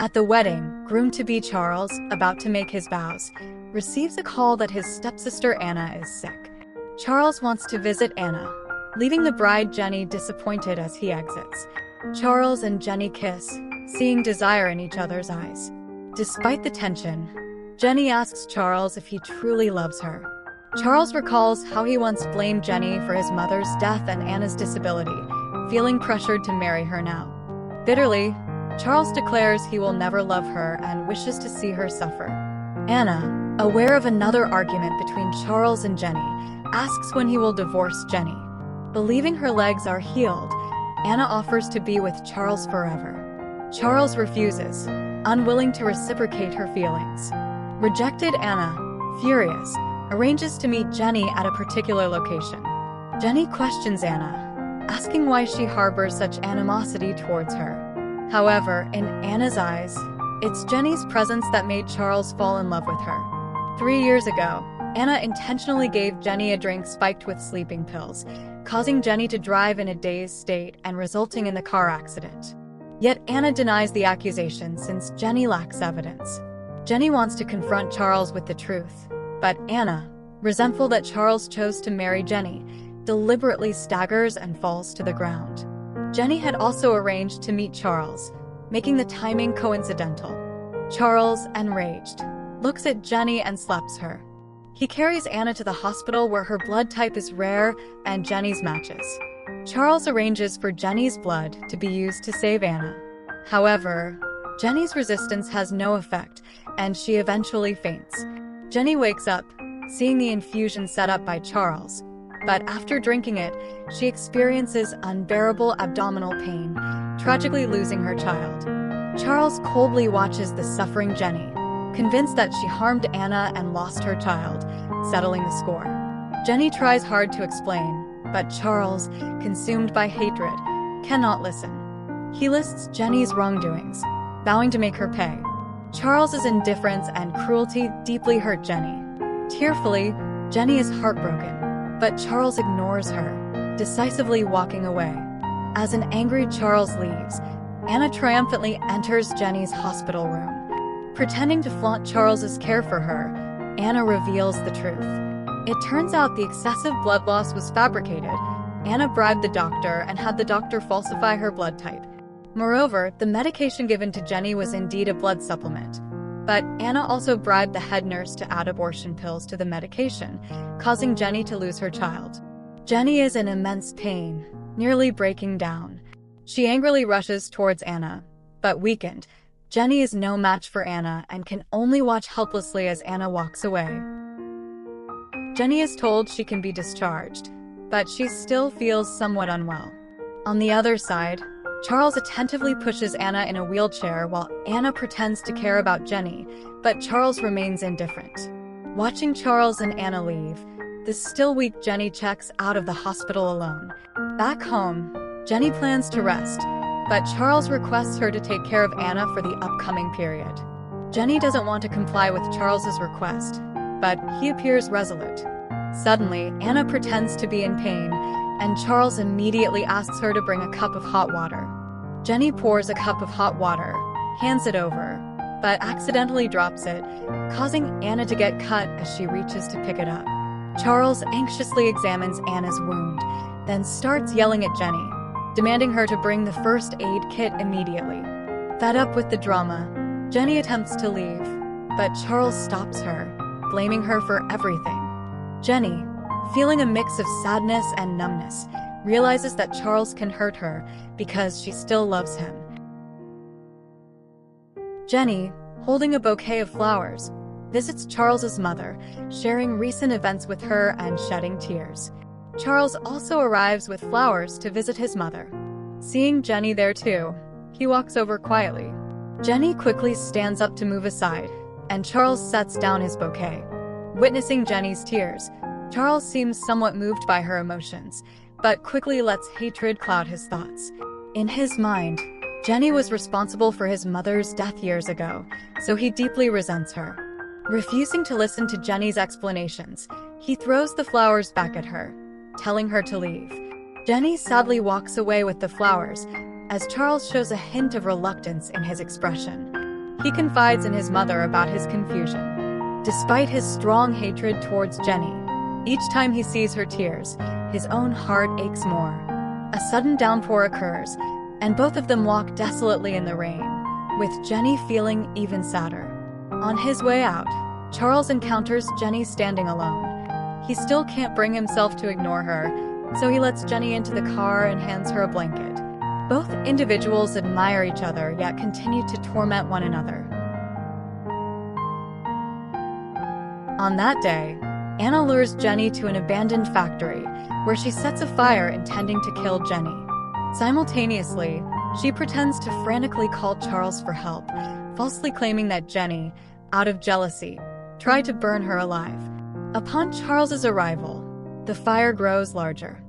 At the wedding, groom-to-be Charles, about to make his vows, receives a call that his stepsister Anna is sick. Charles wants to visit Anna, leaving the bride Jenny disappointed as he exits. Charles and Jenny kiss, seeing desire in each other's eyes. Despite the tension, Jenny asks Charles if he truly loves her. Charles recalls how he once blamed Jenny for his mother's death and Anna's disability, feeling pressured to marry her now. Bitterly, Charles declares he will never love her and wishes to see her suffer. Anna, aware of another argument between Charles and Jenny, asks when he will divorce Jenny. Believing her legs are healed, Anna offers to be with Charles forever. Charles refuses, unwilling to reciprocate her feelings. Rejected Anna, furious, arranges to meet Jenny at a particular location. Jenny questions Anna, asking why she harbors such animosity towards her. However, in Anna's eyes, it's Jenny's presence that made Charles fall in love with her. 3 years ago, Anna intentionally gave Jenny a drink spiked with sleeping pills, causing Jenny to drive in a dazed state and resulting in the car accident. Yet Anna denies the accusation since Jenny lacks evidence. Jenny wants to confront Charles with the truth, but Anna, resentful that Charles chose to marry Jenny, deliberately staggers and falls to the ground. Jenny had also arranged to meet Charles, making the timing coincidental. Charles, enraged, looks at Jenny and slaps her. He carries Anna to the hospital where her blood type is rare and Jenny's matches. Charles arranges for Jenny's blood to be used to save Anna. However, Jenny's resistance has no effect, and she eventually faints. Jenny wakes up, seeing the infusion set up by Charles, but after drinking it, she experiences unbearable abdominal pain, tragically losing her child. Charles coldly watches the suffering Jenny, convinced that she harmed Anna and lost her child, settling the score. Jenny tries hard to explain, but Charles, consumed by hatred, cannot listen. He lists Jenny's wrongdoings, vowing to make her pay. Charles's indifference and cruelty deeply hurt Jenny. Tearfully, Jenny is heartbroken, but Charles ignores her, decisively walking away. As an angry Charles leaves, Anna triumphantly enters Jenny's hospital room. Pretending to flaunt Charles's care for her, Anna reveals the truth. It turns out the excessive blood loss was fabricated. Anna bribed the doctor and had the doctor falsify her blood type. Moreover, the medication given to Jenny was indeed a blood supplement. But Anna also bribed the head nurse to add abortion pills to the medication, causing Jenny to lose her child. Jenny is in immense pain, nearly breaking down. She angrily rushes towards Anna, but weakened, Jenny is no match for Anna and can only watch helplessly as Anna walks away. Jenny is told she can be discharged, but she still feels somewhat unwell. On the other side, Charles attentively pushes Anna in a wheelchair while Anna pretends to care about Jenny, but Charles remains indifferent. Watching Charles and Anna leave, the still weak Jenny checks out of the hospital alone. Back home, Jenny plans to rest, but Charles requests her to take care of Anna for the upcoming period. Jenny doesn't want to comply with Charles's request, but he appears resolute. Suddenly, Anna pretends to be in pain, and Charles immediately asks her to bring a cup of hot water. Jenny pours a cup of hot water, hands it over, but accidentally drops it, causing Anna to get cut as she reaches to pick it up. Charles anxiously examines Anna's wound, then starts yelling at Jenny, demanding her to bring the first aid kit immediately. Fed up with the drama, Jenny attempts to leave, but Charles stops her, blaming her for everything. Jenny, feeling a mix of sadness and numbness, realizes that Charles can hurt her because she still loves him. Jenny, holding a bouquet of flowers, visits Charles's mother, sharing recent events with her and shedding tears. Charles also arrives with flowers to visit his mother. Seeing Jenny there too, he walks over quietly. Jenny quickly stands up to move aside, and Charles sets down his bouquet. Witnessing Jenny's tears, Charles seems somewhat moved by her emotions, but quickly lets hatred cloud his thoughts. In his mind, Jenny was responsible for his mother's death years ago, so he deeply resents her. Refusing to listen to Jenny's explanations, he throws the flowers back at her, telling her to leave. Jenny sadly walks away with the flowers, as Charles shows a hint of reluctance in his expression. He confides in his mother about his confusion. Despite his strong hatred towards Jenny, each time he sees her tears, his own heart aches more. A sudden downpour occurs, and both of them walk desolately in the rain, with Jenny feeling even sadder. On his way out, Charles encounters Jenny standing alone. He still can't bring himself to ignore her, so he lets Jenny into the car and hands her a blanket. Both individuals admire each other, yet continue to torment one another. On that day, Anna lures Jenny to an abandoned factory, where she sets a fire intending to kill Jenny. Simultaneously, she pretends to frantically call Charles for help, falsely claiming that Jenny, out of jealousy, tried to burn her alive. Upon Charles's arrival, the fire grows larger.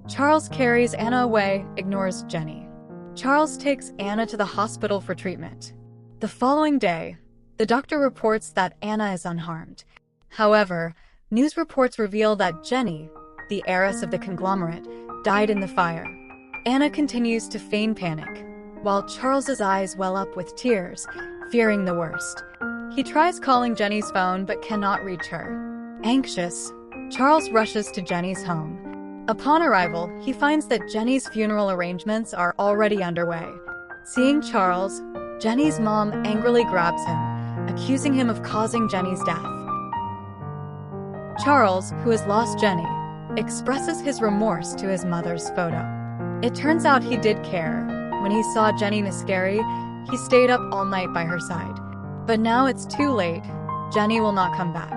Charles carries Anna away, ignores Jenny. Charles takes Anna to the hospital for treatment. The following day, the doctor reports that Anna is unharmed. However, news reports reveal that Jenny, the heiress of the conglomerate, died in the fire. Anna continues to feign panic, while Charles's eyes well up with tears, fearing the worst. He tries calling Jenny's phone but cannot reach her. Anxious, Charles rushes to Jenny's home. Upon arrival, he finds that Jenny's funeral arrangements are already underway. Seeing Charles, Jenny's mom angrily grabs him, accusing him of causing Jenny's death. Charles, who has lost Jenny, expresses his remorse to his mother's photo. It turns out he did care. When he saw Jenny miscarry, he stayed up all night by her side. But now it's too late. Jenny will not come back.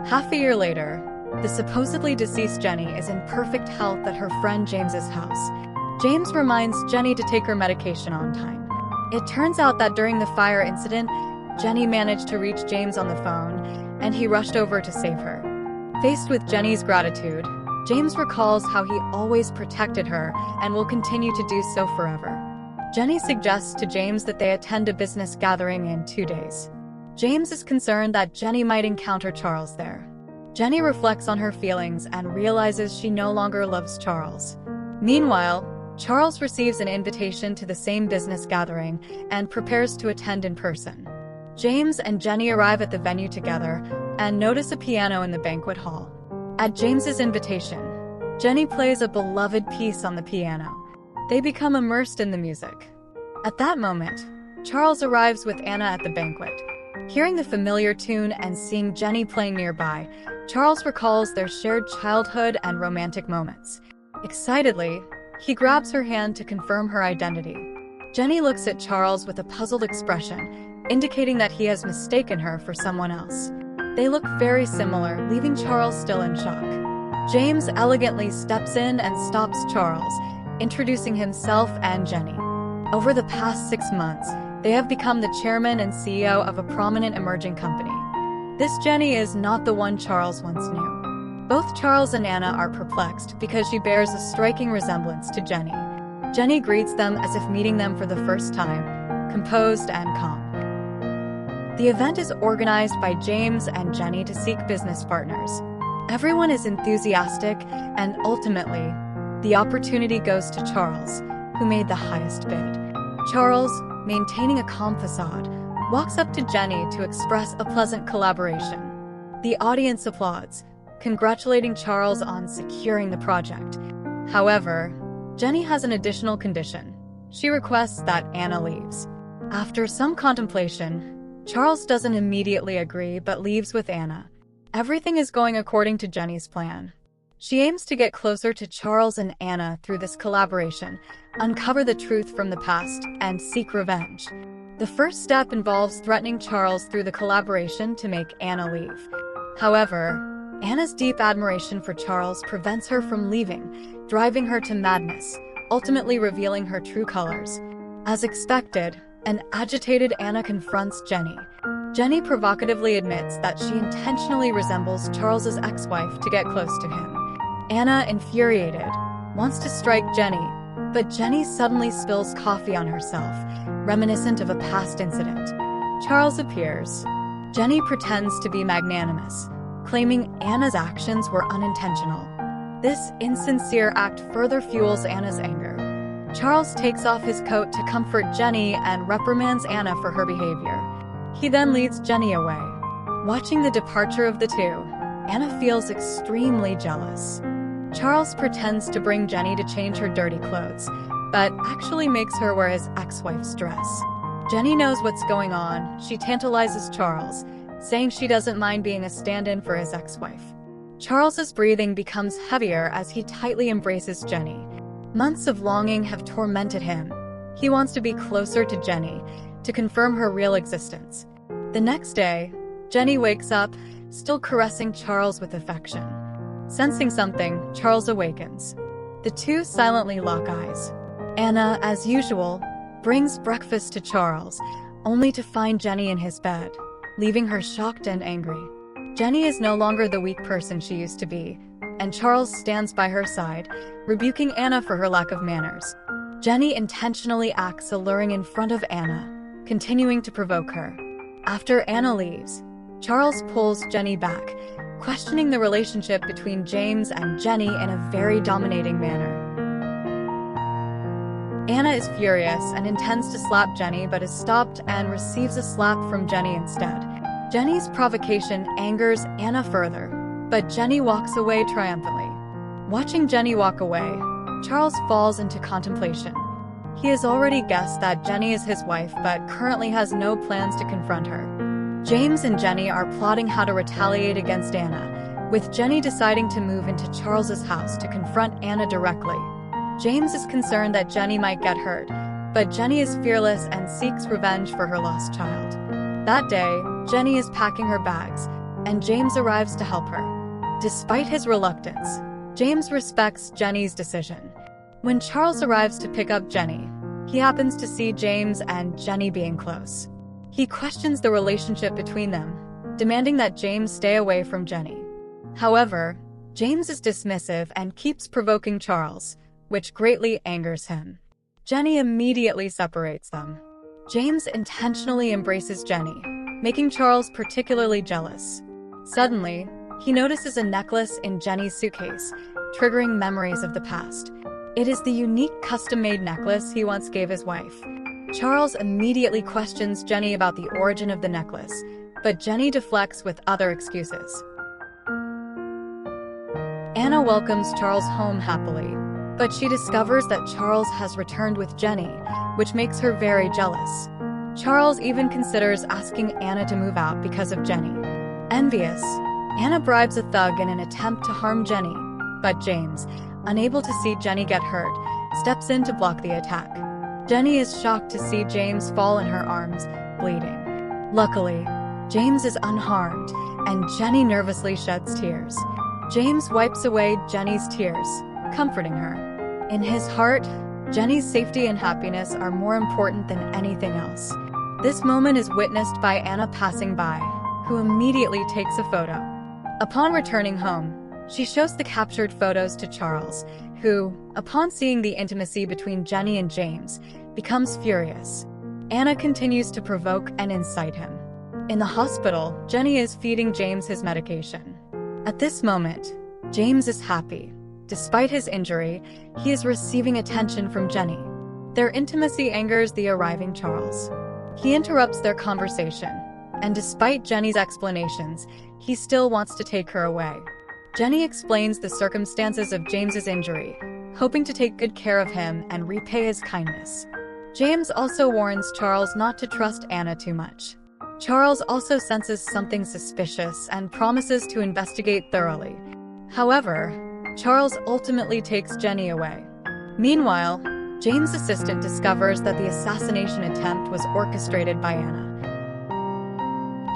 Half a year later, the supposedly deceased Jenny is in perfect health at her friend James's house. James reminds Jenny to take her medication on time. It turns out that during the fire incident, Jenny managed to reach James on the phone, and he rushed over to save her. Faced with Jenny's gratitude, James recalls how he always protected her and will continue to do so forever. Jenny suggests to James that they attend a business gathering in 2 days. James is concerned that Jenny might encounter Charles there. Jenny reflects on her feelings and realizes she no longer loves Charles. Meanwhile, Charles receives an invitation to the same business gathering and prepares to attend in person. James and Jenny arrive at the venue together and notice a piano in the banquet hall. At James's invitation, Jenny plays a beloved piece on the piano. They become immersed in the music. At that moment, Charles arrives with Anna at the banquet. Hearing the familiar tune and seeing Jenny playing nearby, Charles recalls their shared childhood and romantic moments. Excitedly, he grabs her hand to confirm her identity. Jenny looks at Charles with a puzzled expression, indicating that he has mistaken her for someone else. They look very similar, leaving Charles still in shock. James elegantly steps in and stops Charles, introducing himself and Jenny. Over the past 6 months, they have become the chairman and CEO of a prominent emerging company. This Jenny is not the one Charles once knew. Both Charles and Anna are perplexed because she bears a striking resemblance to Jenny. Jenny greets them as if meeting them for the first time, composed and calm. The event is organized by James and Jenny to seek business partners. Everyone is enthusiastic, and ultimately, the opportunity goes to Charles, who made the highest bid. Charles, maintaining a calm facade, walks up to Jenny to express a pleasant collaboration. The audience applauds, congratulating Charles on securing the project. However, Jenny has an additional condition. She requests that Anna leaves. After some contemplation, Charles doesn't immediately agree but leaves with Anna. Everything is going according to Jenny's plan. She aims to get closer to Charles and Anna through this collaboration, uncover the truth from the past, and seek revenge. The first step involves threatening Charles through the collaboration to make Anna leave. However, Anna's deep admiration for Charles prevents her from leaving, driving her to madness, ultimately revealing her true colors. As expected, an agitated Anna confronts Jenny. Jenny provocatively admits that she intentionally resembles Charles's ex-wife to get close to him. Anna, infuriated, wants to strike Jenny, but Jenny suddenly spills coffee on herself, reminiscent of a past incident. Charles appears. Jenny pretends to be magnanimous, claiming Anna's actions were unintentional. This insincere act further fuels Anna's anger. Charles takes off his coat to comfort Jenny and reprimands Anna for her behavior. He then leads Jenny away. Watching the departure of the two, Anna feels extremely jealous. Charles pretends to bring Jenny to change her dirty clothes, but actually makes her wear his ex-wife's dress. Jenny knows what's going on. She tantalizes Charles, saying she doesn't mind being a stand-in for his ex-wife. Charles's breathing becomes heavier as he tightly embraces Jenny. Months of longing have tormented him. He wants to be closer to Jenny, to confirm her real existence. The next day, Jenny wakes up, still caressing Charles with affection. Sensing something, Charles awakens. The two silently lock eyes. Anna, as usual, brings breakfast to Charles, only to find Jenny in his bed, leaving her shocked and angry. Jenny is no longer the weak person she used to be, and Charles stands by her side, rebuking Anna for her lack of manners. Jenny intentionally acts alluring in front of Anna, continuing to provoke her. After Anna leaves, Charles pulls Jenny back, questioning the relationship between James and Jenny in a very dominating manner. Anna is furious and intends to slap Jenny but is stopped and receives a slap from Jenny instead. Jenny's provocation angers Anna further, but Jenny walks away triumphantly. Watching Jenny walk away, Charles falls into contemplation. He has already guessed that Jenny is his wife but currently has no plans to confront her. James and Jenny are plotting how to retaliate against Anna, with Jenny deciding to move into Charles's house to confront Anna directly. James is concerned that Jenny might get hurt, but Jenny is fearless and seeks revenge for her lost child. That day, Jenny is packing her bags, and James arrives to help her. Despite his reluctance, James respects Jenny's decision. When Charles arrives to pick up Jenny, he happens to see James and Jenny being close. He questions the relationship between them, demanding that James stay away from Jenny. However, James is dismissive and keeps provoking Charles, which greatly angers him. Jenny immediately separates them. James intentionally embraces Jenny, making Charles particularly jealous. Suddenly, he notices a necklace in Jenny's suitcase, triggering memories of the past. It is the unique custom-made necklace he once gave his wife. Charles immediately questions Jenny about the origin of the necklace, but Jenny deflects with other excuses. Anna welcomes Charles home happily, but she discovers that Charles has returned with Jenny, which makes her very jealous. Charles even considers asking Anna to move out because of Jenny. Envious, Anna bribes a thug in an attempt to harm Jenny, but James, unable to see Jenny get hurt, steps in to block the attack. Jenny is shocked to see James fall in her arms, bleeding. Luckily, James is unharmed, and Jenny nervously sheds tears. James wipes away Jenny's tears, comforting her. In his heart, Jenny's safety and happiness are more important than anything else. This moment is witnessed by Anna passing by, who immediately takes a photo. Upon returning home, she shows the captured photos to Charles, who, upon seeing the intimacy between Jenny and James, becomes furious. Anna continues to provoke and incite him. In the hospital, Jenny is feeding James his medication. At this moment, James is happy. Despite his injury, he is receiving attention from Jenny. Their intimacy angers the arriving Charles. He interrupts their conversation, and despite Jenny's explanations, he still wants to take her away. Jenny explains the circumstances of James's injury, hoping to take good care of him and repay his kindness. James also warns Charles not to trust Anna too much. Charles also senses something suspicious and promises to investigate thoroughly. However, Charles ultimately takes Jenny away. Meanwhile, James' assistant discovers that the assassination attempt was orchestrated by Anna.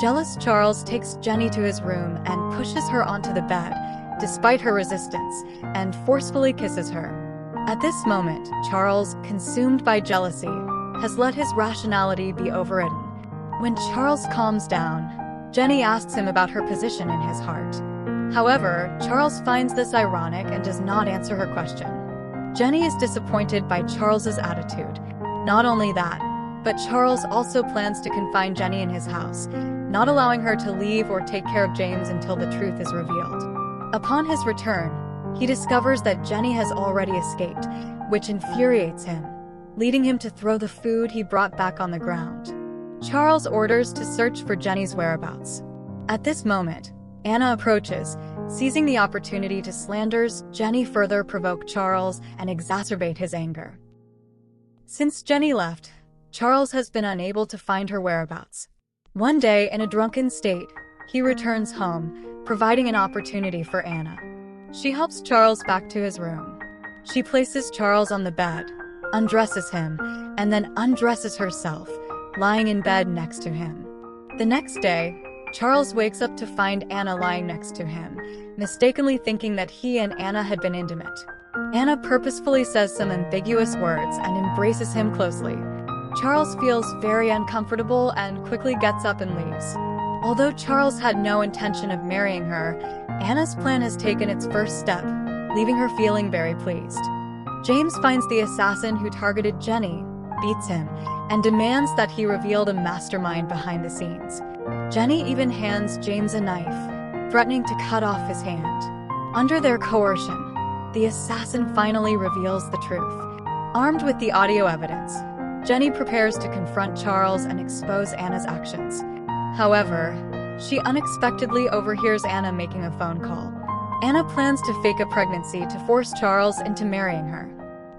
Jealous Charles takes Jenny to his room and pushes her onto the bed, despite her resistance, and forcefully kisses her. At this moment, Charles, consumed by jealousy, has let his rationality be overridden. When Charles calms down, Jenny asks him about her position in his heart. However, Charles finds this ironic and does not answer her question. Jenny is disappointed by Charles's attitude. Not only that, but Charles also plans to confine Jenny in his house, not allowing her to leave or take care of James until the truth is revealed. Upon his return, he discovers that Jenny has already escaped, which infuriates him, leading him to throw the food he brought back on the ground. Charles orders to search for Jenny's whereabouts. At this moment, Anna approaches, seizing the opportunity to slander Jenny, further provoke Charles and exacerbate his anger. Since Jenny left, Charles has been unable to find her whereabouts. One day, in a drunken state, he returns home, providing an opportunity for Anna. She helps Charles back to his room. She places Charles on the bed, undresses him, and then undresses herself, lying in bed next to him. The next day, Charles wakes up to find Anna lying next to him, mistakenly thinking that he and Anna had been intimate. Anna purposefully says some ambiguous words and embraces him closely. Charles feels very uncomfortable and quickly gets up and leaves. Although Charles had no intention of marrying her, Anna's plan has taken its first step, leaving her feeling very pleased. James finds the assassin who targeted Jenny, beats him, and demands that he reveal the mastermind behind the scenes. Jenny even hands James a knife, threatening to cut off his hand. Under their coercion, the assassin finally reveals the truth. Armed with the audio evidence, Jenny prepares to confront Charles and expose Anna's actions. However, she unexpectedly overhears Anna making a phone call. Anna plans to fake a pregnancy to force Charles into marrying her.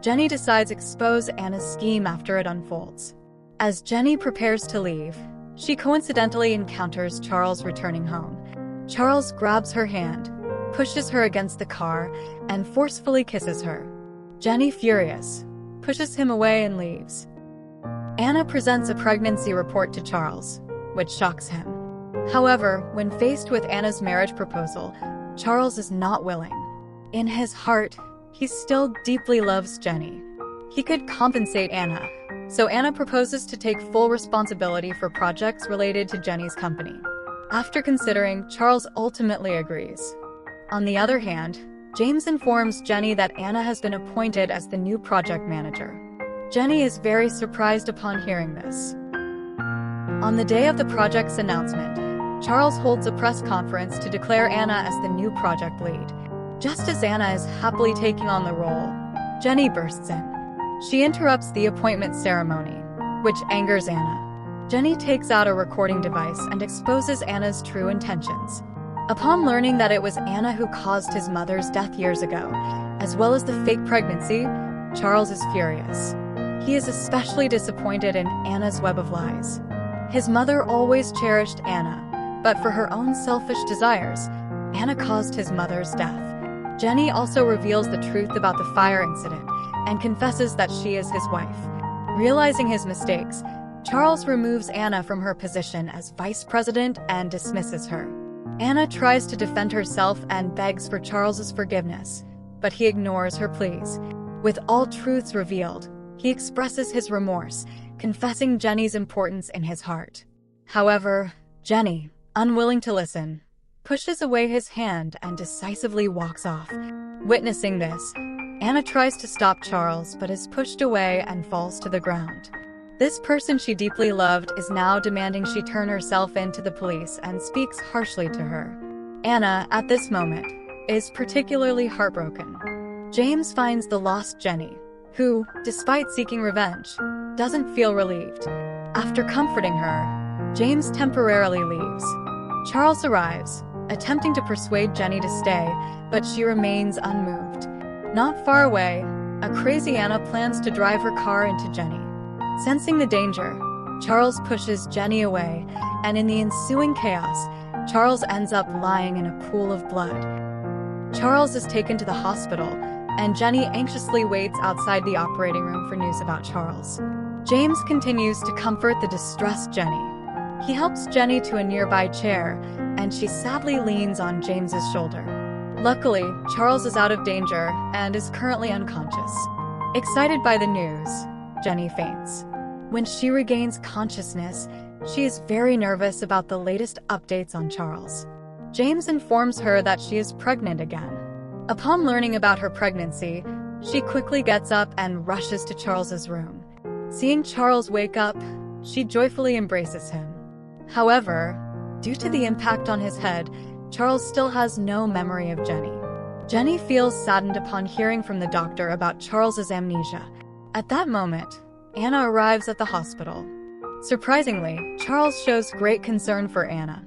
Jenny decides to expose Anna's scheme after it unfolds. As Jenny prepares to leave, she coincidentally encounters Charles returning home. Charles grabs her hand, pushes her against the car, and forcefully kisses her. Jenny, furious, pushes him away and leaves. Anna presents a pregnancy report to Charles, which shocks him. However, when faced with Anna's marriage proposal, Charles is not willing. In his heart, he still deeply loves Jenny. He could compensate Anna, so Anna proposes to take full responsibility for projects related to Jenny's company. After considering, Charles ultimately agrees. On the other hand, James informs Jenny that Anna has been appointed as the new project manager. Jenny is very surprised upon hearing this. On the day of the project's announcement, Charles holds a press conference to declare Anna as the new project lead. Just as Anna is happily taking on the role, Jenny bursts in. She interrupts the appointment ceremony, which angers Anna. Jenny takes out a recording device and exposes Anna's true intentions. Upon learning that it was Anna who caused his mother's death years ago, as well as the fake pregnancy, Charles is furious. He is especially disappointed in Anna's web of lies. His mother always cherished Anna, but for her own selfish desires, Anna caused his mother's death. Jenny also reveals the truth about the fire incident and confesses that she is his wife. Realizing his mistakes, Charles removes Anna from her position as vice president and dismisses her. Anna tries to defend herself and begs for Charles's forgiveness, but he ignores her pleas. With all truths revealed, he expresses his remorse, confessing Jenny's importance in his heart. However, Jenny, unwilling to listen, pushes away his hand and decisively walks off. Witnessing this, Anna tries to stop Charles but is pushed away and falls to the ground. This person she deeply loved is now demanding she turn herself in to the police and speaks harshly to her. Anna, at this moment, is particularly heartbroken. James finds the lost Jenny, who, despite seeking revenge, doesn't feel relieved. After comforting her, James temporarily leaves. Charles arrives, attempting to persuade Jenny to stay, but she remains unmoved. Not far away, a crazy Anna plans to drive her car into Jenny. Sensing the danger, Charles pushes Jenny away, and in the ensuing chaos, Charles ends up lying in a pool of blood. Charles is taken to the hospital, and Jenny anxiously waits outside the operating room for news about Charles. James continues to comfort the distressed Jenny. He helps Jenny to a nearby chair, and she sadly leans on James's shoulder. Luckily, Charles is out of danger and is currently unconscious. Excited by the news, Jenny faints. When she regains consciousness, she is very nervous about the latest updates on Charles. James informs her that she is pregnant again. Upon learning about her pregnancy, she quickly gets up and rushes to Charles's room. Seeing Charles wake up, she joyfully embraces him. However, due to the impact on his head, Charles still has no memory of Jenny. Jenny feels saddened upon hearing from the doctor about Charles's amnesia. At that moment, Anna arrives at the hospital. Surprisingly, Charles shows great concern for Anna.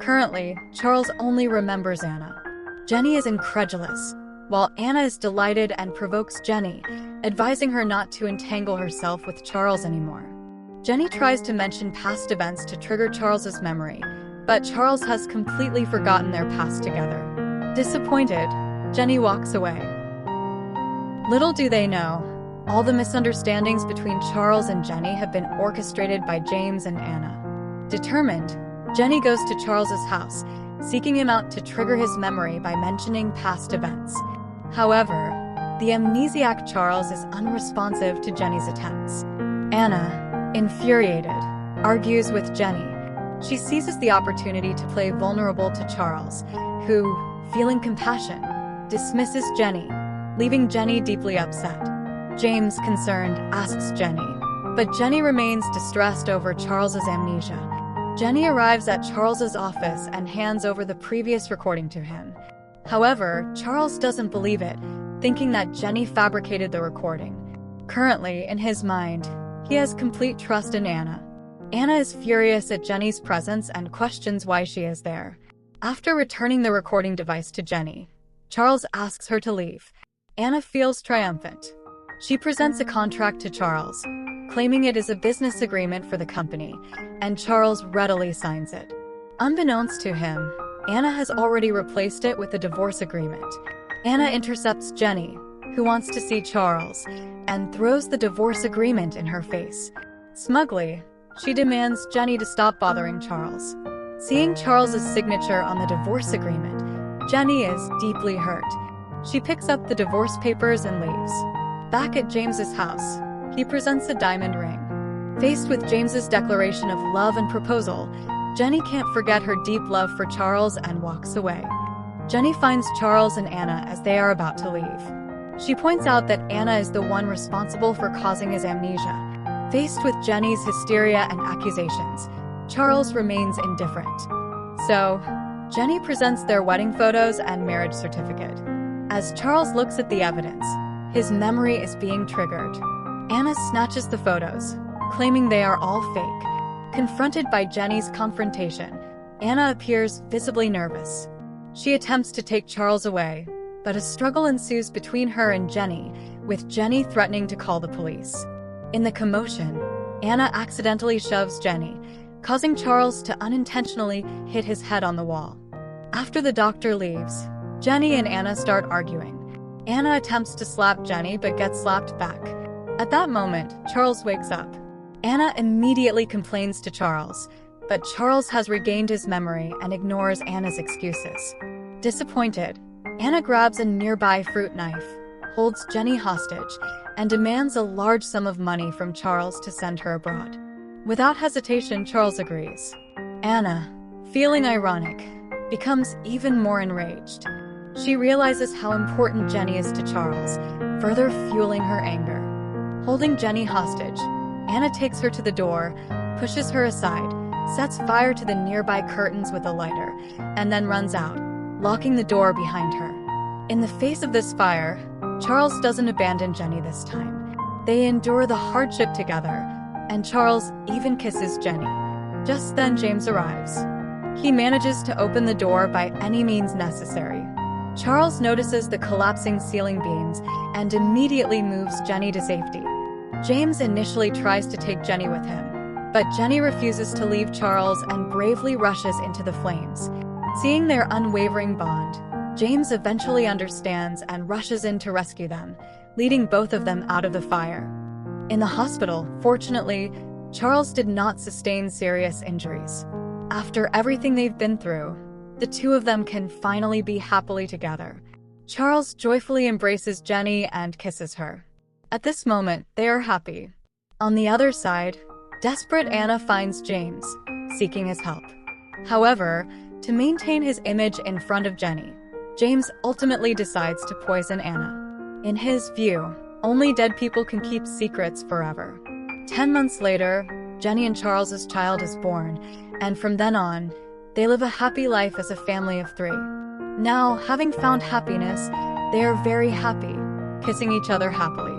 Currently, Charles only remembers Anna. Jenny is incredulous, while Anna is delighted and provokes Jenny, advising her not to entangle herself with Charles anymore. Jenny tries to mention past events to trigger Charles's memory, but Charles has completely forgotten their past together. Disappointed, Jenny walks away. Little do they know, all the misunderstandings between Charles and Jenny have been orchestrated by James and Anna. Determined, Jenny goes to Charles's house, seeking him out to trigger his memory by mentioning past events. However, the amnesiac Charles is unresponsive to Jenny's attempts. Anna, infuriated, argues with Jenny. She seizes the opportunity to play vulnerable to Charles, who, feeling compassion, dismisses Jenny, leaving Jenny deeply upset. James, concerned, asks Jenny, but Jenny remains distressed over Charles's amnesia. Jenny arrives at Charles's office and hands over the previous recording to him. However, Charles doesn't believe it, thinking that Jenny fabricated the recording. Currently, in his mind, he has complete trust in Anna. Anna is furious at Jenny's presence and questions why she is there. After returning the recording device to Jenny, Charles asks her to leave. Anna feels triumphant. She presents a contract to Charles, claiming it is a business agreement for the company, and Charles readily signs it. Unbeknownst to him, Anna has already replaced it with a divorce agreement. Anna intercepts Jenny, who wants to see Charles, and throws the divorce agreement in her face. Smugly, she demands Jenny to stop bothering Charles. Seeing Charles's signature on the divorce agreement, Jenny is deeply hurt. She picks up the divorce papers and leaves. Back at James's house, he presents a diamond ring. Faced with James's declaration of love and proposal, Jenny can't forget her deep love for Charles and walks away. Jenny finds Charles and Anna as they are about to leave. She points out that Anna is the one responsible for causing his amnesia. Faced with Jenny's hysteria and accusations, Charles remains indifferent. So, Jenny presents their wedding photos and marriage certificate. As Charles looks at the evidence, his memory is being triggered. Anna snatches the photos, claiming they are all fake. Confronted by Jenny's confrontation, Anna appears visibly nervous. She attempts to take Charles away, but a struggle ensues between her and Jenny, with Jenny threatening to call the police. In the commotion, Anna accidentally shoves Jenny, causing Charles to unintentionally hit his head on the wall. After the doctor leaves, Jenny and Anna start arguing. Anna attempts to slap Jenny but gets slapped back. At that moment, Charles wakes up. Anna immediately complains to Charles, but Charles has regained his memory and ignores Anna's excuses. Disappointed, Anna grabs a nearby fruit knife, holds Jenny hostage, and demands a large sum of money from Charles to send her abroad. Without hesitation, Charles agrees. Anna, feeling ironic, becomes even more enraged. She realizes how important Jenny is to Charles, further fueling her anger. Holding Jenny hostage, Anna takes her to the door, pushes her aside, sets fire to the nearby curtains with a lighter, and then runs out, locking the door behind her. In the face of this fire, Charles doesn't abandon Jenny this time. They endure the hardship together, and Charles even kisses Jenny. Just then James arrives. He manages to open the door by any means necessary. Charles notices the collapsing ceiling beams and immediately moves Jenny to safety. James initially tries to take Jenny with him, but Jenny refuses to leave Charles and bravely rushes into the flames. Seeing their unwavering bond, James eventually understands and rushes in to rescue them, leading both of them out of the fire. In the hospital, fortunately, Charles did not sustain serious injuries. After everything they've been through, the two of them can finally be happily together. Charles joyfully embraces Jenny and kisses her. At this moment, they are happy. On the other side, desperate Anna finds James, seeking his help. However, to maintain his image in front of Jenny, James ultimately decides to poison Anna. In his view, only dead people can keep secrets forever. 10 months later, Jenny and Charles's child is born, and from then on, they live a happy life as a family of 3. Now, having found happiness, they are very happy, kissing each other happily.